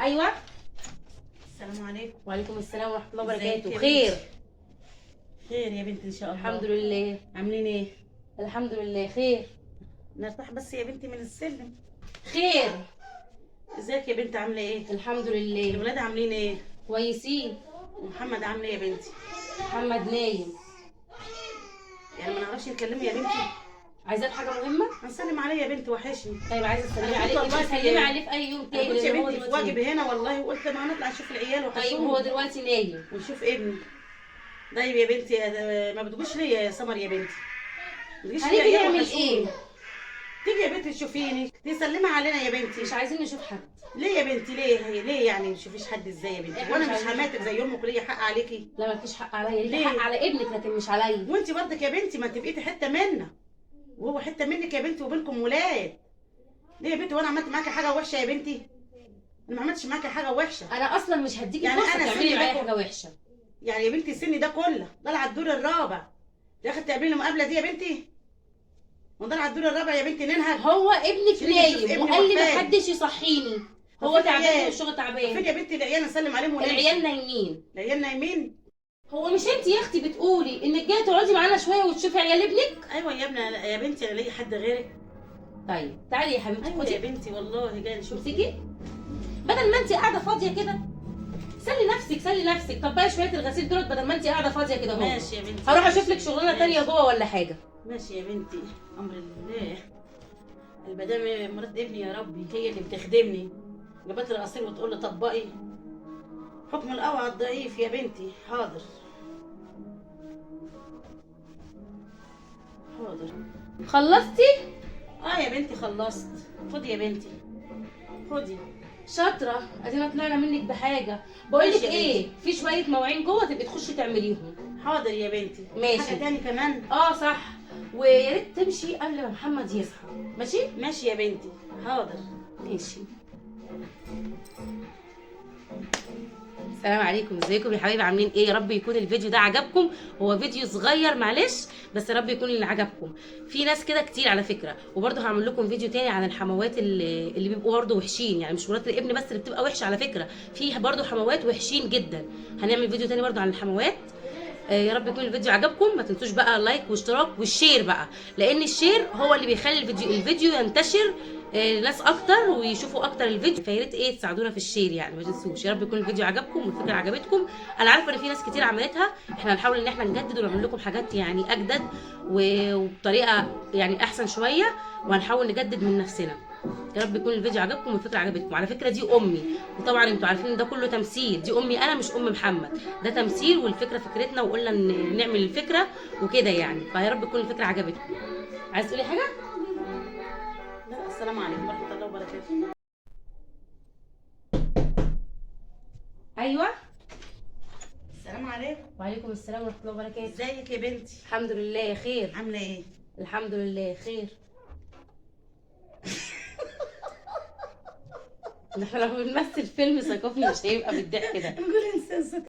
ايوه. السلام عليكم. وعليكم السلام ورحمه الله ازيك وبركاته. يا خير؟ بنتي؟ خير يا بنتي ان شاء الله. الحمد لله. عاملين ايه؟ الحمد لله خير. نرتاح بس يا بنتي من السلم. خير. ازيك يا بنتي عامله ايه؟ الحمد لله. الولاد عاملين ايه؟ كويسين. ومحمد عامل ايه يا بنتي؟ محمد نايم. يعني ما نعرفش نكلمه يا بنتي؟ عايزاه بحاجه مهمه؟ هنسلم عليه يا بنتي، وحشني. طيب عايزه اسلمي أنا عليه. كنت والله سلمي في- عليه في اي يوم انا تاني كنت يا لأن هو بنتي في دلوقتي واجب هنا والله، وقلت ما هنطلع نشوف العيال طيب وحشوني. هو دلوقتي نايم. ونشوف ابني. طيب يا بنتي ما بتجوش ليا يا سمر يا بنتي؟ ما بتجيش ليا هنيجي عيال نعمل وحشوني. ايه؟ تيجي يا بنتي تشوفيني تسلمي علينا يا بنتي. مش عايزين نشوف حد. ليه يا بنتي ليه يعني ما تشوفيش حد ازاي يا بنتي؟ إحنا وانا مش مش عايزين حماتك نشوف زي امك وليا حق عليكي؟ لا مالكيش حق عليا، ليكي ليه؟ حق على ابنك لكن مش عليا. وانت برضك يا بنتي ما تبقيتي حته منا وهو حته منك يا بنتي، وبينكم ولاد. ليه يا بنتي وانا عملت معاكي حاجه وحشه يا بنتي؟ انا ما عملتش معاكي حاجه وحشه. انا اصلا مش هديكي يعني فرصه أنا تعملي سني معايا باكل. حاجه وحشه. يعني يا بنتي السن ده كله طالعه الدور الرابع، يا اخي تعملي المقابله دي يا بنتي؟ وطالعه الدور الرابع يا بنتي ننهج. هو ابنك شيلي نشوف نايم ابني وقال لي وفاه. محدش يصحيني. هو فين تعبان العيال؟ والشغل فين تعبان. يا بنتي العيال نسلم عليهم ونمشي؟ العيال نايمين. العيال نايمين؟ هو مش انت يا اختي بتقولي انك جايه تقعدي معانا شويه وتشوفي عيال ابنك؟ ايوه يا ابني يا بنتي انا لاقي حد غيرك؟ طيب تعالي يا حبيبتي ايوه يا خدي. بنتي والله جاي نشوف. شوفيكي بدل ما انت قاعده فاضيه كده سلي نفسك سلي نفسك. طب بقى شويه الغسيل دولت بدل ما انت قاعده فاضيه كده اهو. ماشي يا بنتي. هروح اشوف لك شغلانه ماشي. تانية جوه ولا حاجه. ماشي يا بنتي، امر الله. المدام مرات ابني يا ربي هي اللي بتخدمني، جابت لي الغسيل وتقول لي طبقي. حكم القوي على الضعيف يا بنتي. حاضر حاضر. خلصتي؟ اه يا بنتي خلصت. خدي يا بنتي خدي. شاطره. ادينا طلعنا منك بحاجه. بقول لك ماشي يا ايه، في شويه مواعين جوه تبقي تخشي تعمليهم. حاضر يا بنتي. ماشي. حاجه تاني كمان؟ اه صح. ويا ريت تمشي قبل ما محمد يصحى. ماشي؟ ماشي يا بنتي حاضر. ماشي. السلام عليكم، ازيكم يا حبايبي؟ عاملين ايه؟ يا رب يكون الفيديو ده عجبكم. هو فيديو صغير معلش، بس يا رب يكون اللي عجبكم. في ناس كده كتير على فكره، وبرده هعمل لكم فيديو تاني عن الحموات اللي بيبقوا برده وحشين. يعني مش مرات الابن بس اللي بتبقى وحشه على فكره، في برده حموات وحشين جدا. هنعمل فيديو تاني برده عن الحموات. يا رب يكون الفيديو عجبكم. ما تنسوش بقى لايك واشتراك والشير بقى، لان الشير هو اللي بيخلي الفيديو ينتشر ناس اكتر ويشوفوا اكتر الفيديو. فيا ريت ايه تساعدونا في الشير يعني، ما تنسوش. يا رب يكون الفيديو عجبكم والفكره عجبتكم. انا عارفه ان في ناس كتير عملتها. احنا هنحاول ان احنا نجدد ونعمل لكم حاجات يعني اجدد وبطريقه يعني احسن شويه، وهنحاول نجدد من نفسنا. يا رب يكون الفيديو عجبكم والفكره عجبتكم. على فكره دي امي، وطبعا انتوا عارفين ان ده كله تمثيل. دي امي انا مش ام محمد، ده تمثيل والفكره فكرتنا، وقلنا نعمل الفكره وكده يعني. فيا رب تكون الفكره عجبتكم. عايز تقولي حاجه؟ لا السلام عليكم ورحمه الله وبركاته. ايوه. السلام عليكم. وعليكم السلام ورحمه الله وبركاته. ازيك يا بنتي؟ الحمد لله خير. عامله ايه؟ الحمد لله خير. احنا لو بنمثل فيلم ثقافي مش هيبقى بالضحك ده. نقول انسان